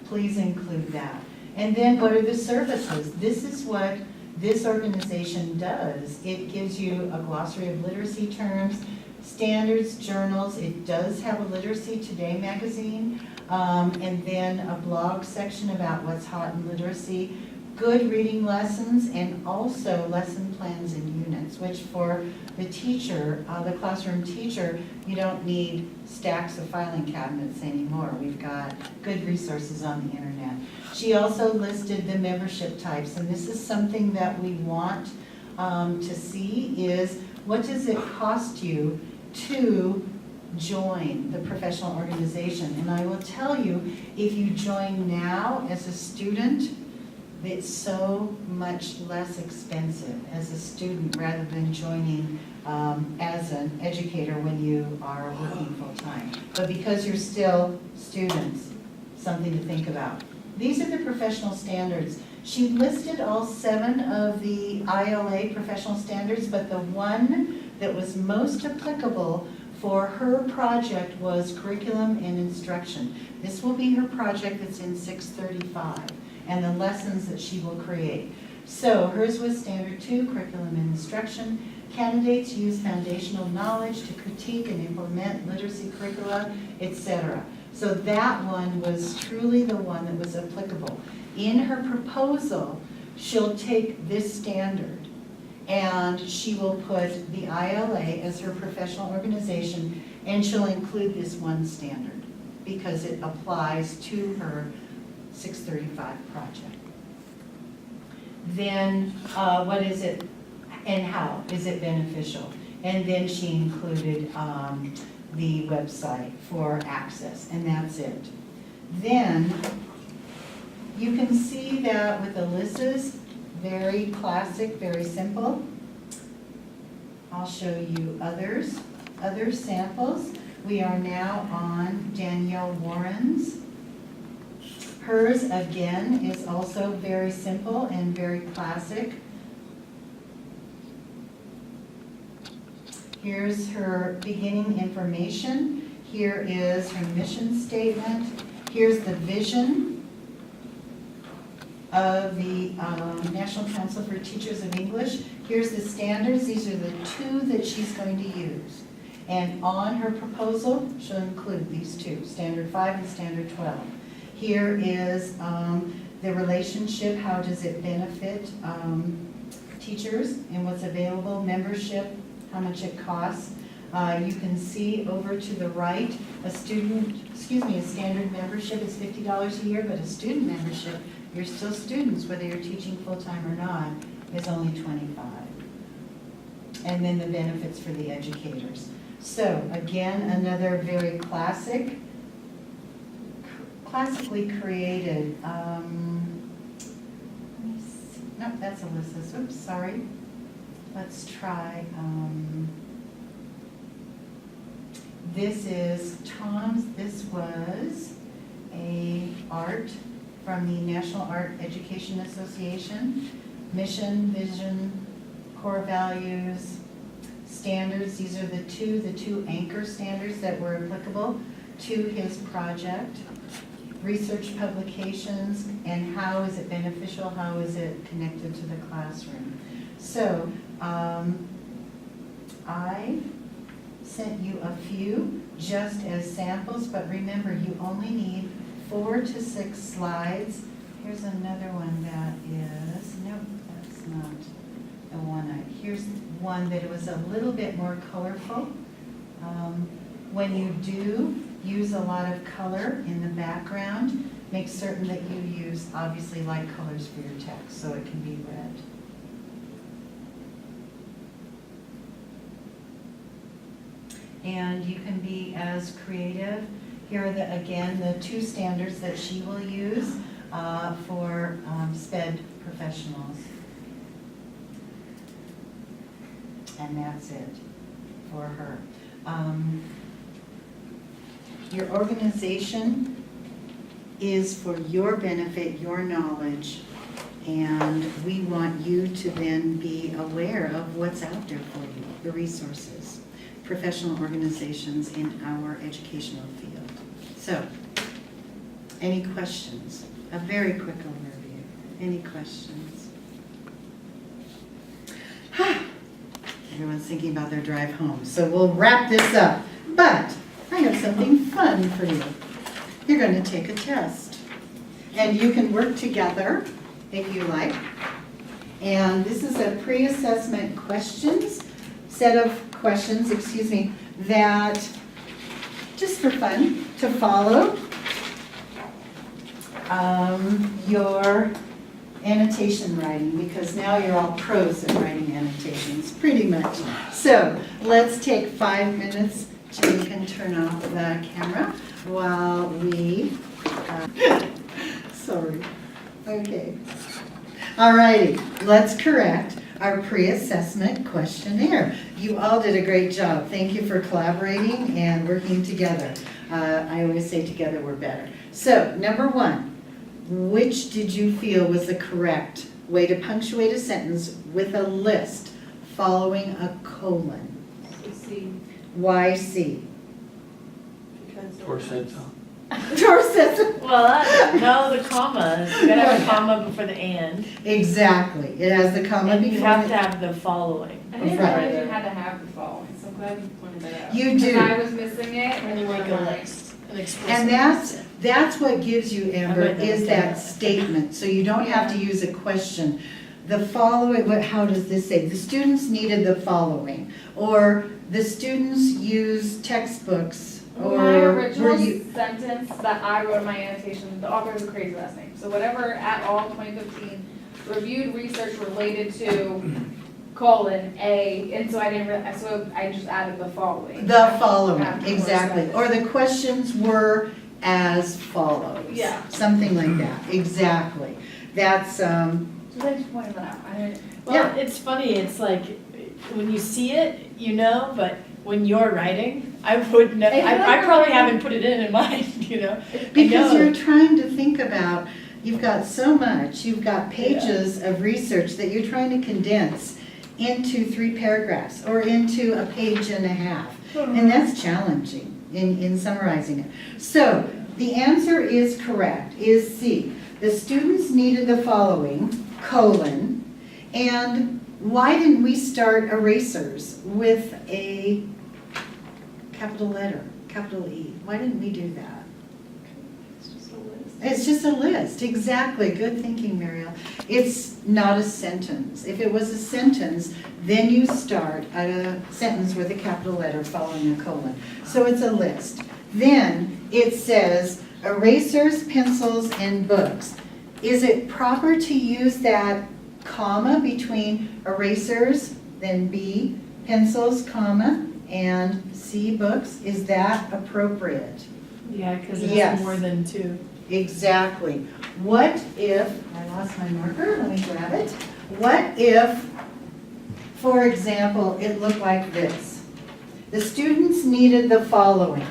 Please include that. And then what are the services? This is what this organization does. It gives you a glossary of literacy terms, standards, journals. It does have a Literacy Today magazine, and then a blog section about what's hot in literacy. good reading lessons, and also lesson plans and units, which for the teacher, the classroom teacher, you don't need stacks of filing cabinets anymore. We've got good resources on the internet. She also listed the membership types, and this is something that we want to see is what does it cost you to join the professional organization? And I will tell you, if you join now as a student, it's so much less expensive as a student rather than joining as an educator when you are working full-time. But because you're still students, something to think about. These are the professional standards. She listed all 7 of the ILA professional standards, but the one that was most applicable for her project was curriculum and instruction. This will be her project that's in 635 and the lessons that she will create. So hers was standard 2, curriculum and instruction. Candidates use foundational knowledge to critique and implement literacy curricula, etc. So that one was truly the one that was applicable. In her proposal, she'll take this standard and she will put the ILA as her professional organization, and she'll include this one standard because it applies to her 635 project. Then what is it and how is it beneficial? And then she included the website for access, and that's it. Then you can see that with Alyssa's, very classic, very simple. I'll show you other samples. We are now on Danielle Warren's. Hers, again, is also very simple and very classic. Here's her beginning information. Here is her mission statement. Here's the vision of the National Council for Teachers of English. Here's the standards. These are the 2 that she's going to use. And on her proposal, she'll include these 2, Standard 5 and Standard 12. Here is the relationship, how does it benefit teachers and what's available, membership, how much it costs. You can see over to the right, a standard membership is $50 a year, but a student membership, you're still students, whether you're teaching full-time or not, is only $25. And then the benefits for the educators. So again, another very classically created, let me see. Nope, that's Alyssa's, oops, sorry. Let's try, this is Tom's, this was a art from the National Art Education Association. Mission, vision, core values, standards. These are the two anchor standards that were applicable to his project. Research publications, and how is it beneficial, how is it connected to the classroom. So I sent you a few just as samples, but remember you only need 4 to 6 slides. Here's another one that is, nope, that's not the one. Here's one that was a little bit more colorful. When you do use a lot of color in the background, make certain that you use obviously light colors for your text so it can be read. And you can be as creative. Here are the, again, the 2 standards that she will use for SPED professionals. And that's it for her. Your organization is for your benefit, your knowledge, and we want you to then be aware of what's out there for you, the resources, professional organizations in our educational field. So, any questions? A very quick overview. Any questions? Everyone's thinking about their drive home, so we'll wrap this up. But I have something fun for you. You're going to take a test. And you can work together if you like. And this is a pre-assessment set of questions, that, just for fun, to follow your annotation writing, because now you're all pros at writing annotations, pretty much. So let's take 5 minutes. Jimmy can turn off the camera while we, sorry, okay. All righty, let's correct our pre-assessment questionnaire. You all did a great job. Thank you for collaborating and working together. I always say together we're better. So, number 1, which did you feel was the correct way to punctuate a sentence with a list following a colon? C. Why C? Because Tor said so. Tor says Well, no, the commas, you gotta have a comma before the and. exactly. It has the comma And before. you have it. to have the following. I didn't Right. realize you had to have the following, so I'm glad you pointed that out. You do. 'Cause I was missing it And and you you make were a like, list, an explicit And list. that's what gives you, Amber, might not is say that that. statement. So you don't have to use a question. The following, how does this say? The students needed the following. Or the students used textbooks. Or my were original you, sentence that I wrote in my annotation, the author has a crazy last name. So whatever at all 2015 reviewed research related to colon A, and so I didn't really, so I just added the following. the following, After exactly. first Or the questions were as follows. Yeah. Something like that, exactly. That's, So I just pointed that out. I didn't. Well, it's funny, it's like, when you see it, you know, but when you're writing, I would know, I feel like I we're probably writing- haven't put it in mind, you know? because know. you're trying to think about, you've got so much, you've got pages of research that you're trying to condense into 3 paragraphs or into a page and a half. And that's challenging in summarizing it. So the answer is correct, is C. The students needed the following, colon, and why didn't we start erasers with a capital letter, capital E? Why didn't we do that? it's just a list. It's just a list, exactly. Good thinking, Muriel. It's not a sentence. If it was a sentence, then you start a sentence with a capital letter following a colon. So it's a list. Then it says erasers, pencils, and books. Is it proper to use that comma between erasers, then B, pencils, comma, and C, books? Is that appropriate? Yeah, because Yes. it's more than 2. Exactly. What if, I lost my marker, let me grab it. What if, for example, it looked like this? The students needed the following: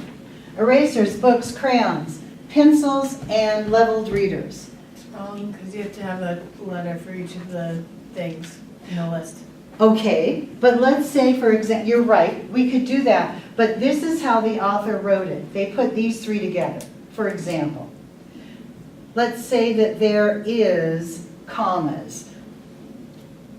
erasers, books, crayons, pencils, and leveled readers. It's wrong, because you have to have a letter for each of the things in the list. Okay, but let's say, for example, you're right, we could do that, but this is how the author wrote it. They put these 3 together, for example. Let's say that there is commas.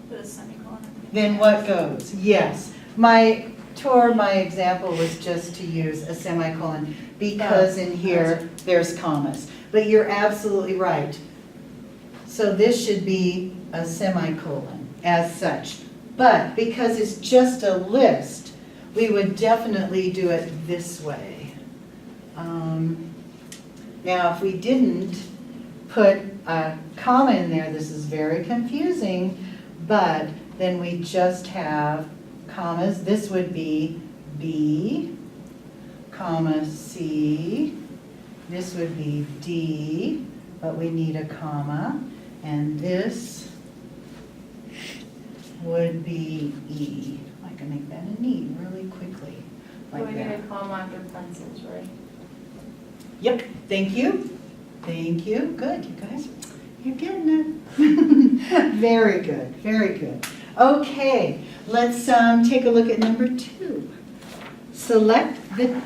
Put a semicolon at the end. Then what goes? Yes. My example was just to use a semicolon because in here, there's commas. But you're absolutely right. So this should be a semicolon as such. But because it's just a list, we would definitely do it this way. Now, if we didn't put a comma in there, this is very confusing, but then we just have commas. This would be B, comma C. This would be D, but we need a comma. And this would be E. I can make that an E really quickly, So like we need that. a comma after pencils, right? Yep, thank you. Thank you. Good, you guys, you're getting it. Very good, very good. Okay, let's take a look at number 2. Select the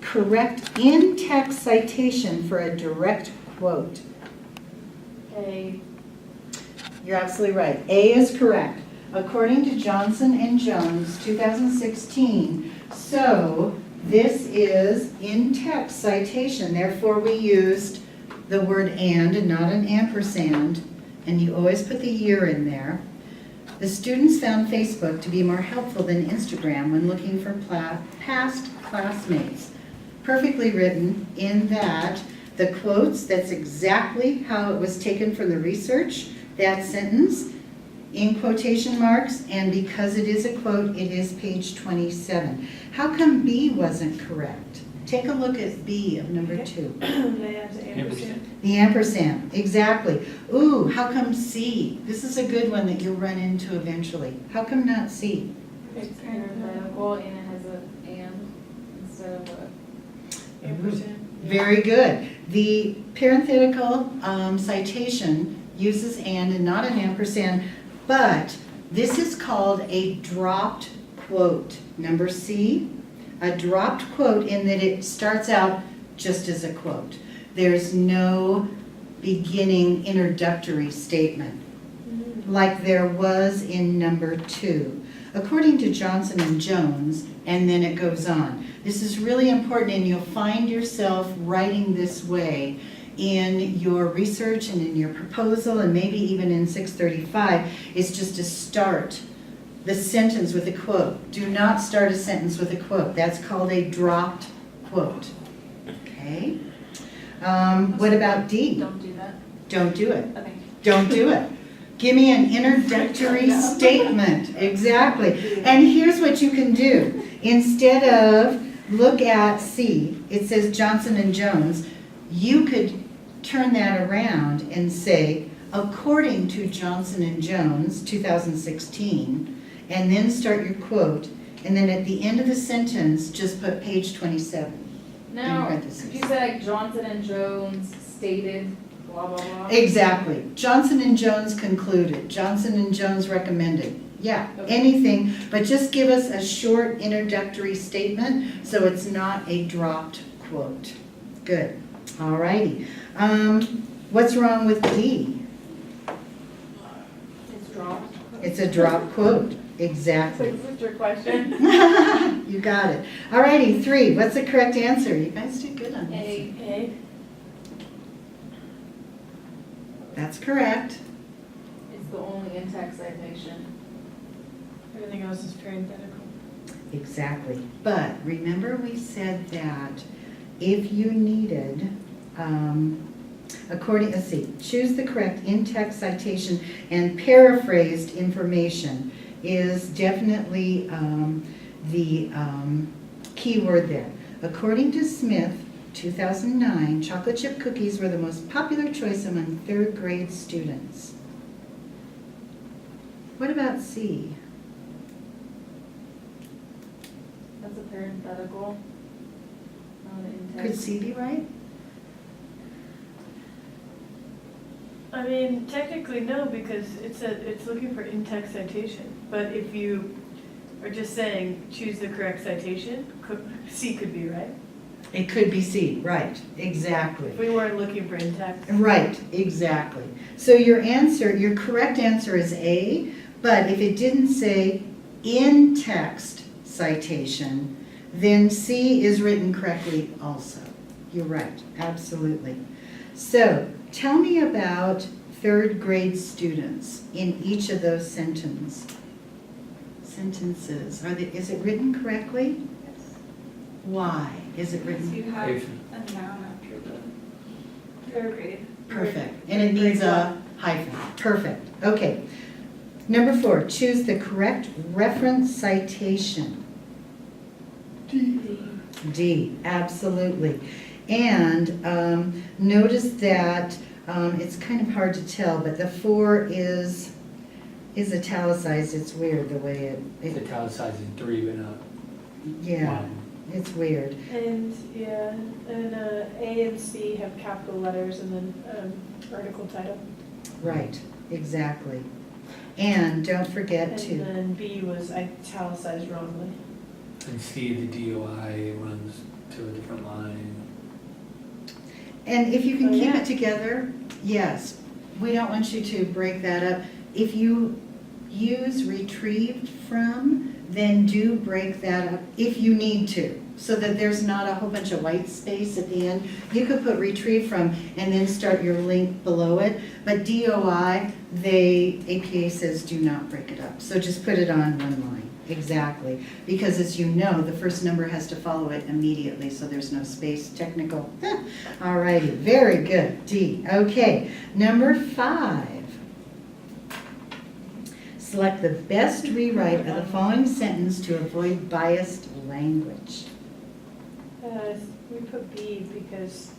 correct in-text citation for a direct quote. A. You're absolutely right. A is correct. According to Johnson and Jones, 2016, so this is in-text citation. Therefore, we used the word and not an ampersand and you always put the year in there. The students found Facebook to be more helpful than Instagram when looking for past classmates. Perfectly written in that the quotes, that's exactly how it was taken from the research, that sentence, in quotation marks, and because it is a quote, it is page 27. How come B wasn't correct? Take a look at B of number 2. They have the ampersand. The ampersand, exactly. Ooh, how come C? This is a good one that you'll run into eventually. How come not C? It's parenthetical and it has a and instead of a. Ampersand. Very good. The parenthetical citation uses and not an ampersand, but this is called a dropped quote. Number C, a dropped quote in that it starts out just as a quote. There's no beginning introductory statement like there was in number 2. According to Johnson and Jones, and then it goes on. This is really important, and you'll find yourself writing this way in your research and in your proposal, and maybe even in 635, is just to start the sentence with a quote. Do not start a sentence with a quote. That's called a dropped quote. Okay? What about D? Don't do that. Don't do it. Okay. Don't do it. Give me an introductory statement. Exactly. And here's what you can do. Instead of look at C, it says Johnson and Jones, you could turn that around and say, according to Johnson and Jones, 2016, and then start your quote, and then at the end of the sentence, just put page 27. Now, parentheses. if you say like Johnson and Jones stated blah, blah, blah. Exactly. Johnson and Jones concluded. Johnson and Jones recommended. Yeah, Okay. anything, but just give us a short introductory statement so it's not a dropped quote. Good. All righty. What's wrong with D? It's dropped. It's a drop quote. So Exactly. is this your question? You got it. All righty, 3. What's the correct answer? You guys did good on this. A. That's correct. It's the only in-text citation. Everything else is parenthetical. Exactly. But remember we said that if you needed, let's see, choose the correct in-text citation and paraphrased information is definitely the key word there. According to Smith, 2009, chocolate chip cookies were the most popular choice among 3rd grade students. What about C? That's a parenthetical. Not an Could in-text. C be right? I mean, technically no, because it's looking for in-text citation. But if you are just saying, choose the correct citation, C could be right. It could be C, right, exactly. If we weren't looking for in-text. Right, exactly. So your answer, your correct answer is A, but if it didn't say in-text citation, then C is written correctly also. You're right, absolutely. So tell me about 3rd grade students in each of those sentences. Is it written correctly? Yes. Why is it So written? you have If- a noun after the 3rd grade. Perfect, and it needs a hyphen, perfect, okay. Number 4, choose the correct reference citation. D, absolutely. And notice that it's kind of hard to tell, but the 4 is italicized. It's weird the way It's it italicized in 3, but not yeah, 1. it's weird. And, yeah, and A and C have capital letters and then article title. Right, exactly. And don't forget And to, then B was italicized wrongly. And C, the DOI runs to a different line. and if you can Oh, keep yeah. it together, yes, we don't want you to break that up. If you use retrieved from, then do break that up if you need to, so that there's not a whole bunch of white space at the end. You could put retrieve from and then start your link below it, but DOI, APA says do not break it up. So just put it on one line, exactly. Because as you know, the first number has to follow it immediately, so there's no space, technical. All righty, very good, D. Okay, number 5. Select the best rewrite of the following sentence to avoid biased language. We put B because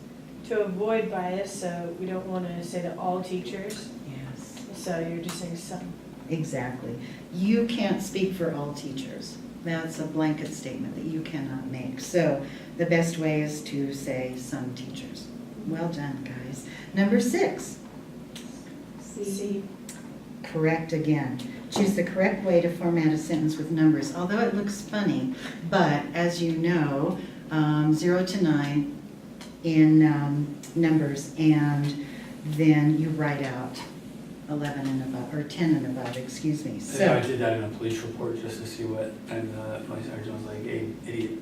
to avoid bias, so we don't want to say that all teachers, Yes. so you're just saying some. Exactly. You can't speak for all teachers. That's a blanket statement that you cannot make. So the best way is to say some teachers. Well done, guys. Number 6. C. Correct again. Choose the correct way to format a sentence with numbers, although it looks funny, but as you know, 0 to 9 in numbers, and then you write out 11 and above, or 10 and above, excuse me. I So, did that in a police report just to see what, and my sergeant was like, hey, idiot,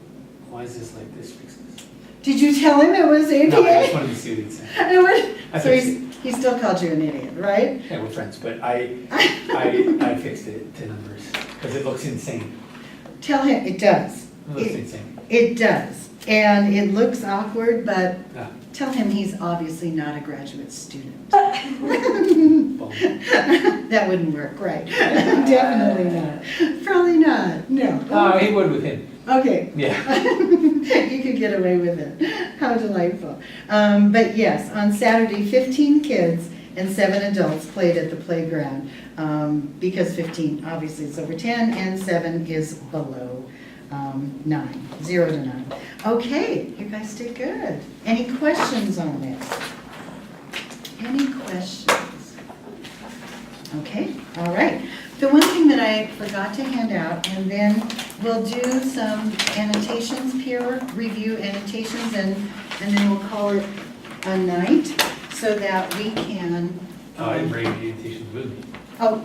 why is this like this? Fix this. did you tell him it was APA? No, I just wanted to see what he'd say. I So fixed he still called you an idiot, right? Yeah, we're friends, but I fixed it to numbers, because it looks insane. Tell him, it does. It looks insane. It does. And it looks awkward, but Yeah. tell him he's obviously not a graduate student. Boom. That wouldn't work, right? Definitely not. Probably not, no. He would with him. Okay. Yeah. You could get away with it. How delightful. But yes, on Saturday, 15 kids and 7 adults played at the playground, because 15 obviously is over 10 and 7 is below 9, 0 to 9. Okay, you guys did good. Any questions on this? Any questions? Okay, all right. The one thing that I forgot to hand out, and then we'll do some annotations, peer review annotations, and then we'll call it a night so that we can. I didn't bring any invitations with me. Oh,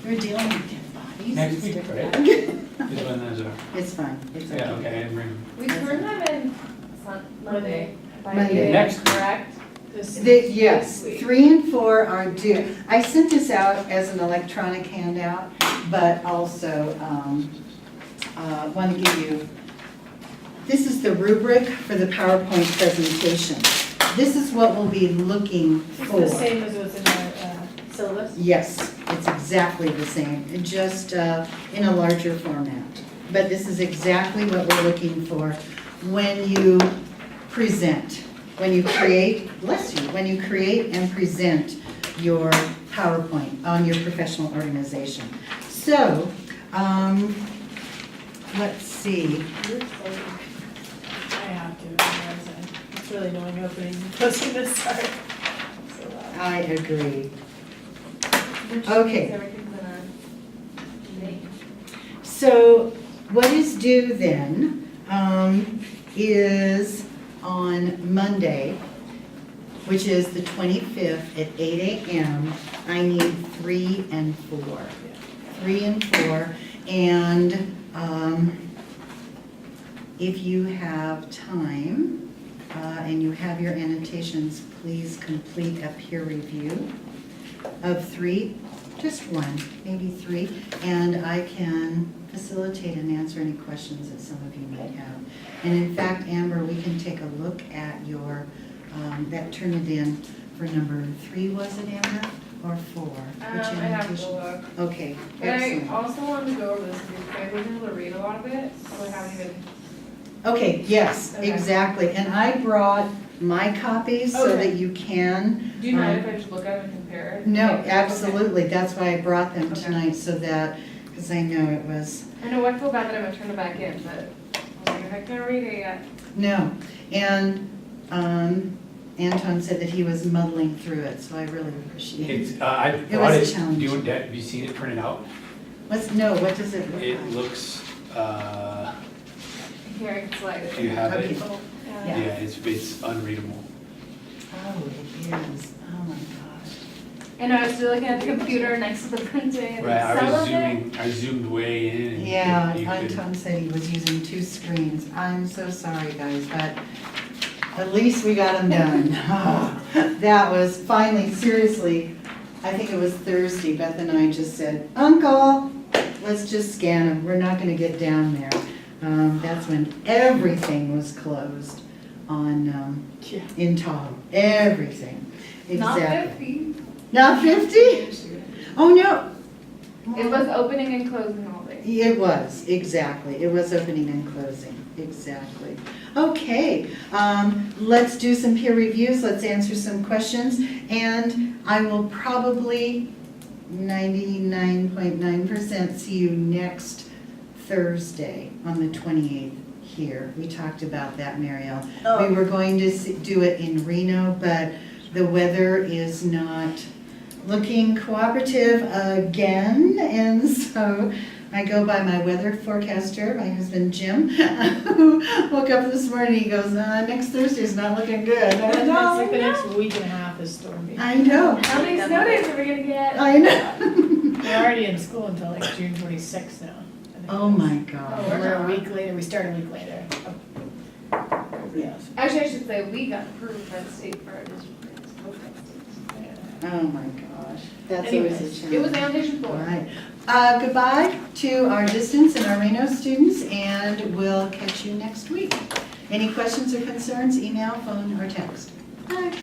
we're dealing with dead bodies. Next It's week, different. right? This one is It's fine, it's okay. yeah, okay, I didn't bring them. We turned them in Monday. By Monday. eight, Next. correct? Yes, This week. 3 and 4 are due. I sent this out as an electronic handout, but also want to give you, this is the rubric for the PowerPoint presentation. This is what we'll be looking It's for. the same as what's in our syllabus. Yes, it's exactly the same, just in a larger format. But this is exactly what we're looking for when you present, when you create, bless you, when you create and present your PowerPoint on your professional organization. So, let's see. I have to, otherwise it's really annoying opening and closing this, sorry. So loud. I agree. Which Okay. means everything's in a name. So what is due then is on Monday, which is the 25th at 8 a.m. I need 3 and 4. 3 and 4. And if you have time and you have your annotations, please complete a peer review of 3, just 1, maybe 3, and I can facilitate and answer any questions that some of you might have. And in fact, Amber, we can take a look at your, that turned it in for number 3, was it, Amber, or 4? Which I have to annotation? look. Okay, But I excellent. also wanted to go over this because I wasn't able to read a lot of it, so I haven't even. Okay, yes, Okay. exactly, and I brought my copies so Okay. that you can. Do you mind if I just look at it and compare it? No, Okay. absolutely, that's why I brought them Okay. tonight, so that, because I know it was. I know I feel bad that I'm gonna turn it back in, but I was like, I can't read it yet. No, and Anton said that he was muddling through it, so I really appreciate it. It's, I It brought was a it, challenge. have you seen it printed out? What does it look like? It looks, Here, I can slide it. do you have it? Okay. Oh, Yeah. Yeah, it's unreadable. Oh, it is, oh my gosh. And I was still looking at the computer next to the printing and Right, some of it. I zoomed way in. and Yeah, you could- Anton said he was using 2 screens. I'm so sorry, guys, but at least we got them done. That was finally, seriously, I think it was Thursday, Beth and I just said, Uncle, let's just scan them, we're not gonna get down there. That's when everything was closed on, Yeah. in Tahoe, everything, Not exactly. 50. Not 50? Oh, no. It was opening and closing all day. It was, exactly. It was opening and closing, exactly. Okay, let's do some peer reviews, let's answer some questions, and I will probably 99.9% see you next Thursday on the 28th here. We talked about that, Mariel. Oh. We were going to do it in Reno, but the weather is not looking cooperative again, and so I go by my weather forecaster, my husband Jim, who woke up this morning, he goes, next Thursday's not looking good. I went, It's "Oh, like the no." next week and a half is stormy. I know, How many snow days are we gonna get? I know. We're already in school until like June 26th now. I think Oh it is. my Oh, God. we're a week later, we start a week later. Yes. Actually, I should say, we got approved by the state for our district. Oh my gosh, that's always a Anyways, challenge. It was annotation All 4. right. Goodbye to our distance and our Reno students, and we'll catch you next week. Any questions or concerns, email, phone, or text? Bye.